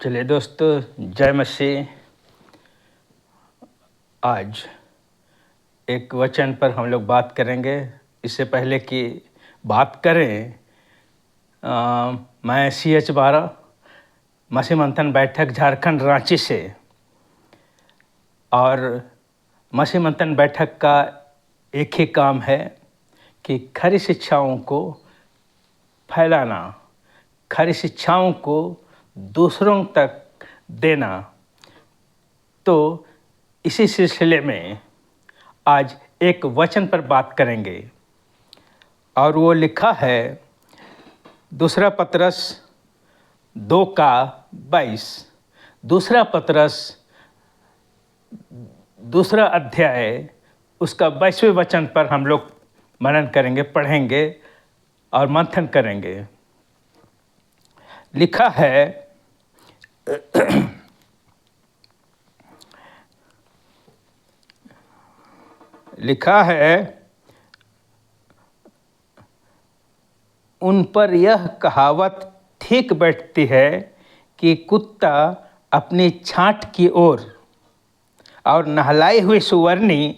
चलिए दोस्तों, जय मसीह। आज एक वचन पर हम लोग बात करेंगे। इससे पहले कि बात करें, मैं CH 12 मसीह मंथन बैठक झारखंड रांची से, और मसीह मंथन बैठक का एक ही काम है कि खरी शिक्षाओं को फैलाना, खरी शिक्षाओं को दूसरों तक देना। तो इसी सिलसिले में आज एक वचन पर बात करेंगे, और वो लिखा है दूसरा पतरस 2:22। दूसरा पतरस दूसरा अध्याय उसका 22वें वचन पर हम लोग मनन करेंगे, पढ़ेंगे और मंथन करेंगे। लिखा है उन पर यह कहावत ठीक बैठती है कि कुत्ता अपनी छांट की ओर और नहलाई हुई सुअरनी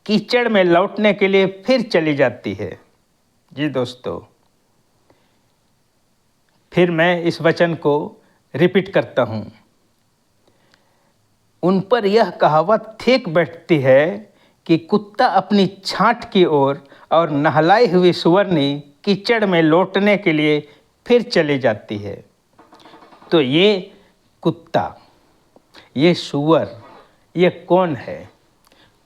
कीचड़ में लौटने के लिए फिर चली जाती है। जी दोस्तों, फिर मैं इस वचन को रिपीट करता हूँ। उन पर यह कहावत ठीक बैठती है कि कुत्ता अपनी छांट की ओर और नहलाई हुई सुअरनी कीचड़ में लौटने के लिए फिर चली जाती है। तो ये कुत्ता, ये सुअर, ये कौन है?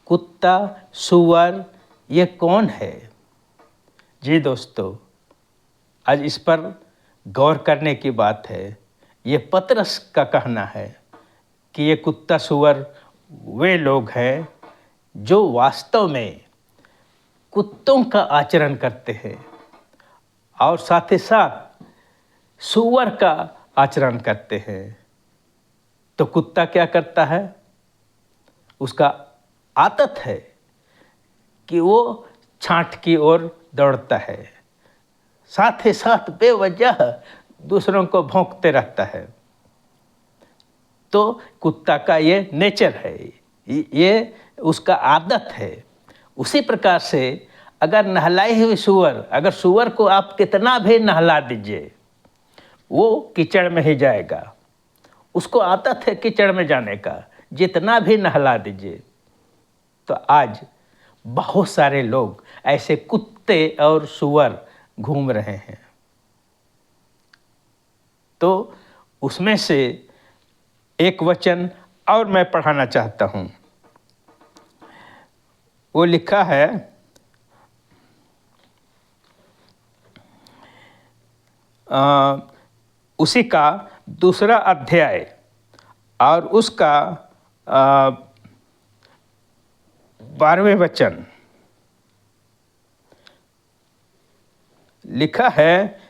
कुत्ता, सुअर, ये कौन है? जी दोस्तों, आज इस पर गौर करने की बात है। ये पतरस का कहना है कि ये कुत्ता सुअर वे लोग हैं जो वास्तव में कुत्तों का आचरण करते हैं और साथ ही साथ सुअर का आचरण करते हैं। तो कुत्ता क्या करता है? उसका आदत है कि वो छांट की ओर दौड़ता है, साथ ही साथ बेवजह दूसरों को भौंकते रहता है। तो कुत्ता का ये नेचर है, ये उसका आदत है। उसी प्रकार से अगर नहलाई हुई सुअर, अगर सुअर को आप कितना भी नहला दीजिए, वो कीचड़ में ही जाएगा। उसको आदत है कीचड़ में जाने का, जितना भी नहला दीजिए। तो आज बहुत सारे लोग ऐसे कुत्ते और सुअर घूम रहे हैं। तो उसमें से एक वचन और मैं पढ़ाना चाहता हूँ। वो लिखा है उसी का दूसरा अध्याय और उसका 12वें वचन। लिखा है,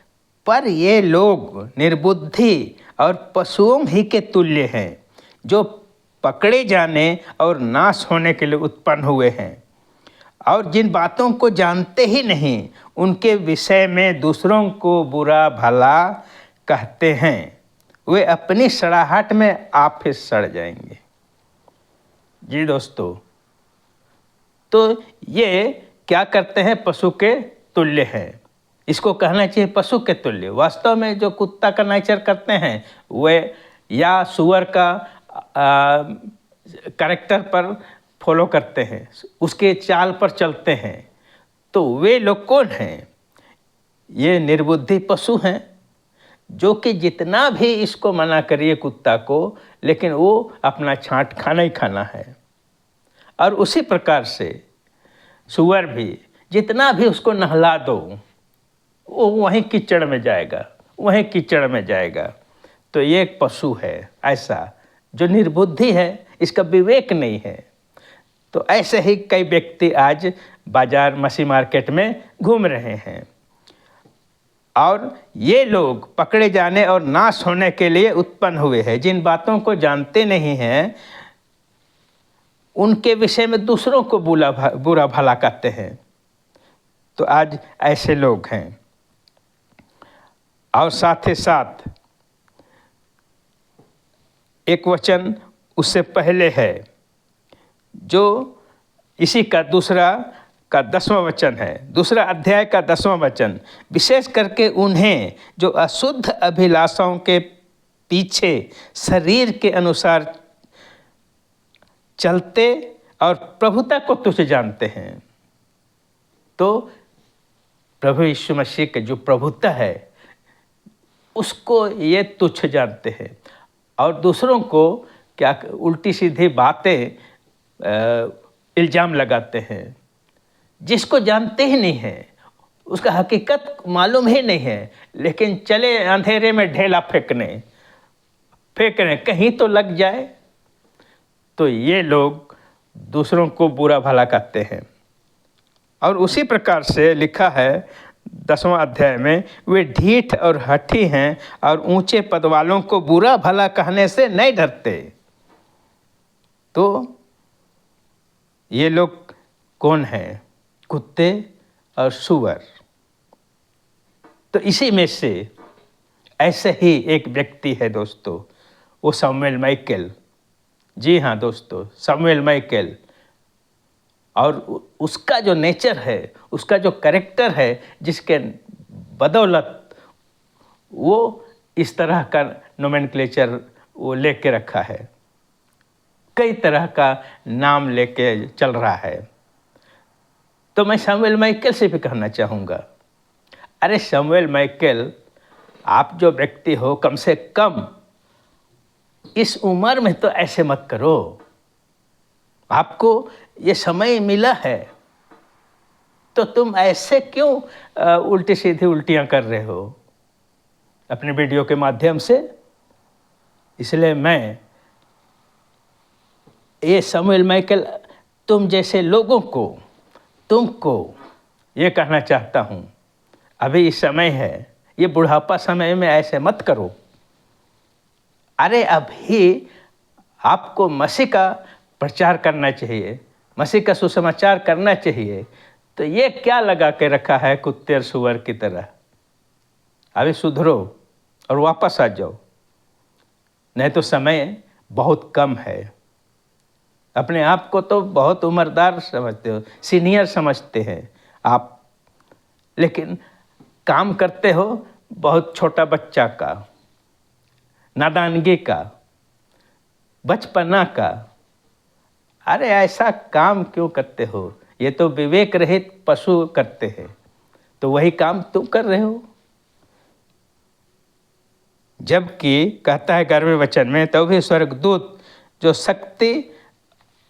पर ये लोग निर्बुद्धि और पशुओं ही के तुल्य हैं, जो पकड़े जाने और नाश होने के लिए उत्पन्न हुए हैं, और जिन बातों को जानते ही नहीं उनके विषय में दूसरों को बुरा भला कहते हैं। वे अपनी सड़ाहट में आप ही सड़ जाएंगे। जी दोस्तों, तो ये क्या करते हैं? पशु के तुल्य हैं। इसको कहना चाहिए पशु के तुल्य। वास्तव में जो कुत्ता का नेचर करते हैं वे या सुअर का कैरेक्टर पर फॉलो करते हैं, उसके चाल पर चलते हैं। तो वे लोग कौन हैं? ये निर्बुद्धि पशु हैं, जो कि जितना भी इसको मना करिए कुत्ता को, लेकिन वो अपना छांट खाना ही खाना है। और उसी प्रकार से सुअर भी, जितना भी उसको नहला दो, वो वहीं कीचड़ में जाएगा, वहीं कीचड़ में जाएगा। तो ये एक पशु है ऐसा, जो निर्बुद्धि है, इसका विवेक नहीं है। तो ऐसे ही कई व्यक्ति आज बाजार, मछली मार्केट में घूम रहे हैं, और ये लोग पकड़े जाने और नाश होने के लिए उत्पन्न हुए हैं। जिन बातों को जानते नहीं हैं उनके विषय में दूसरों को बुरा भला कहते हैं। तो आज ऐसे लोग हैं। और साथ ही साथ एक वचन उससे पहले है, जो इसी का दूसरा का 10वां वचन है, दूसरा अध्याय का 10वां वचन। विशेष करके उन्हें जो अशुद्ध अभिलाषाओं के पीछे शरीर के अनुसार चलते और प्रभुता को तुच्छ जानते हैं। तो प्रभु यीशु मसीह के जो प्रभुता है उसको ये तुच्छ जानते हैं और दूसरों को क्या उल्टी सीधी बातें इल्ज़ाम लगाते हैं, जिसको जानते ही नहीं है, उसका हकीकत मालूम ही नहीं है, लेकिन चले अंधेरे में ढेला फेंकने कहीं तो लग जाए। तो ये लोग दूसरों को बुरा भला कहते हैं। और उसी प्रकार से लिखा है 10वां अध्याय में, वे ढीठ और हठी हैं और ऊंचे पद वालों को बुरा भला कहने से नहीं डरते। तो ये लोग कौन हैं? कुत्ते और सूअर। तो इसी में से ऐसे ही एक व्यक्ति है दोस्तों, वो शमूएल माइकल। जी हाँ दोस्तों, शमूएल माइकल। और उसका जो नेचर है, उसका जो कैरेक्टर है, जिसके बदौलत वो इस तरह का नोमेनक्लेचर वो लेके रखा है, कई तरह का नाम लेके चल रहा है। तो मैं शमूएल माइकल से भी कहना चाहूँगा, अरे शमूएल माइकल, आप जो व्यक्ति हो, कम से कम इस उम्र में तो ऐसे मत करो। आपको ये समय मिला है तो तुम ऐसे क्यों उल्टी सीधी उल्टियाँ कर रहे हो अपने वीडियो के माध्यम से? इसलिए मैं ये शमूएल माइकल तुम जैसे लोगों को, तुमको ये कहना चाहता हूँ, अभी इस समय है, ये बुढ़ापा समय में ऐसे मत करो। अरे अभी आपको मसीह का प्रचार करना चाहिए, मसीह का सुसमाचार करना चाहिए। तो ये क्या लगा के रखा है कुत्ते और सुअर की तरह? अभी सुधरो और वापस आ जाओ, नहीं तो समय बहुत कम है। अपने आप को तो बहुत उम्रदार समझते हो, सीनियर समझते हैं आप, लेकिन काम करते हो बहुत छोटा बच्चा का, नादानगी का, बचपना का। अरे ऐसा काम क्यों करते हो? ये तो विवेक रहित पशु करते हैं, तो वही काम तुम कर रहे हो। जबकि कहता है 11वें वचन में, तो भी स्वर्गदूत जो शक्ति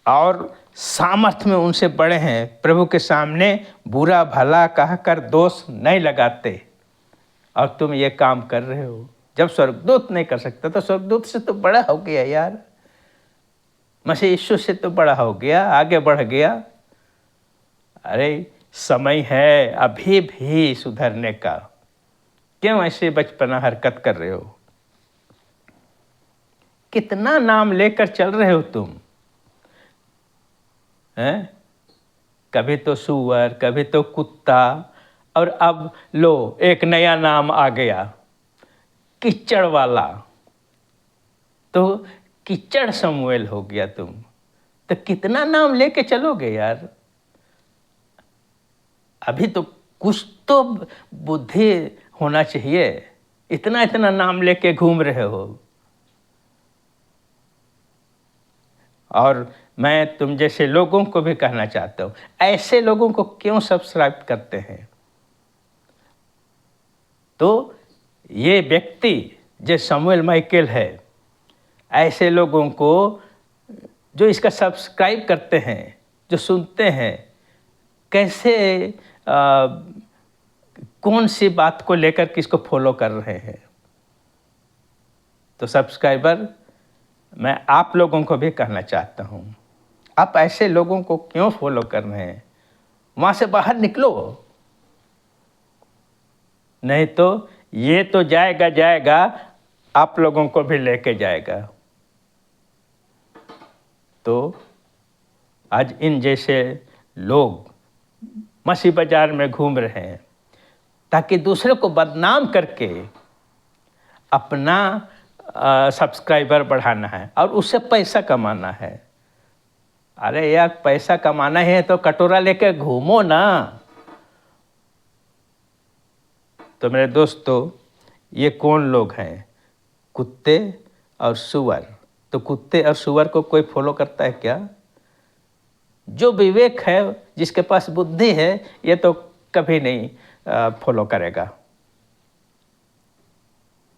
और सामर्थ्य में उनसे बड़े हैं, प्रभु के सामने बुरा भला कहकर दोष नहीं लगाते, और तुम ये काम कर रहे हो। जब स्वर्गदूत नहीं कर सकता तो स्वर्गदूत से तो बड़ा हो गया यार, मसीह यीशु से तो बड़ा हो गया, आगे बढ़ गया। अरे समय है अभी भी सुधरने का, क्यों ऐसे बचपना हरकत कर रहे हो? कितना नाम लेकर चल रहे हो तुम हैं? कभी तो सूअर, कभी तो कुत्ता, और अब लो एक नया नाम आ गया, कीचड़ वाला। तो कीचड़ शमूएल हो गया तुम। तो कितना नाम लेके चलोगे यार? अभी तो कुछ तो बुद्धि होना चाहिए, इतना इतना नाम लेके घूम रहे हो। और मैं तुम जैसे लोगों को भी कहना चाहता हूँ, ऐसे लोगों को क्यों सब्सक्राइब करते हैं? तो ये व्यक्ति जो शमूएल माइकल है, ऐसे लोगों को जो इसका सब्सक्राइब करते हैं, जो सुनते हैं, कैसे कौन सी बात को लेकर किसको फॉलो कर रहे हैं। तो सब्सक्राइबर, मैं आप लोगों को भी कहना चाहता हूँ, आप ऐसे लोगों को क्यों फॉलो कर रहे हैं? वहाँ से बाहर निकलो, नहीं तो ये तो जाएगा आप लोगों को भी लेके जाएगा। तो आज इन जैसे लोग मसीह बाजार में घूम रहे हैं ताकि दूसरे को बदनाम करके अपना सब्सक्राइबर बढ़ाना है और उससे पैसा कमाना है। अरे यार, पैसा कमाना है तो कटोरा लेके घूमो ना। तो मेरे दोस्तों, ये कौन लोग हैं? कुत्ते और सुअर। तो कुत्ते और सुअर को कोई फॉलो करता है क्या? जो विवेक है, जिसके पास बुद्धि है, ये तो कभी नहीं फॉलो करेगा।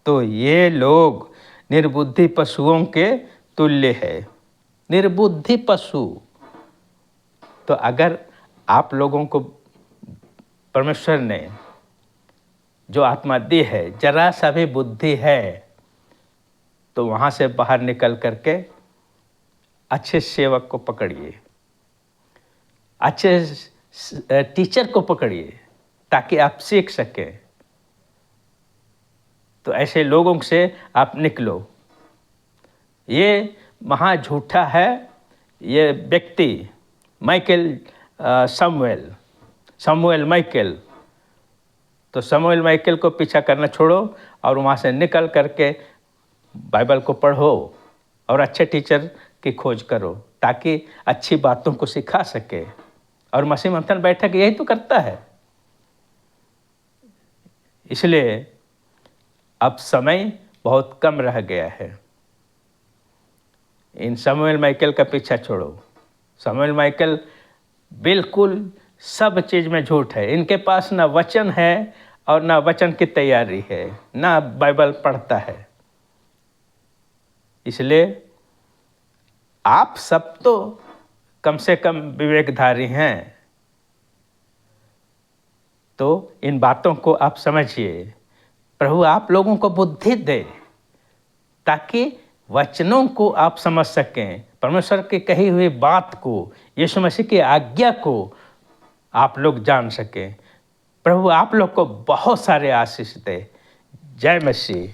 तो ये लोग निर्बुद्धि पशुओं के तुल्य है। निर्बुद्धि पशु। तो अगर आप लोगों को परमेश्वर ने जो आत्मा दी है, जरा सा भी बुद्धि है, तो वहाँ से बाहर निकल करके अच्छे सेवक को पकड़िए, अच्छे टीचर को पकड़िए, ताकि आप सीख सकें। तो ऐसे लोगों से आप निकलो। ये महा झूठा है ये व्यक्ति, शमूएल माइकल। तो शमूएल माइकल को पीछा करना छोड़ो और वहाँ से निकल करके बाइबल को पढ़ो और अच्छे टीचर की खोज करो, ताकि अच्छी बातों को सिखा सके। और मसीह मंथन बैठक यही तो करता है। इसलिए अब समय बहुत कम रह गया है। इन शमूएल माइकल का पीछा छोड़ो। शमूएल माइकल बिल्कुल सब चीज़ में झूठ है। इनके पास ना वचन है और ना वचन की तैयारी है, ना बाइबल पढ़ता है। इसलिए आप सब तो कम से कम विवेकधारी हैं, तो इन बातों को आप समझिए। प्रभु आप लोगों को बुद्धि दे, ताकि वचनों को आप समझ सकें, परमेश्वर की कही हुई बात को, यीशु मसीह की आज्ञा को आप लोग जान सकें। प्रभु आप लोग को बहुत सारे आशीष दे। जय मसीह।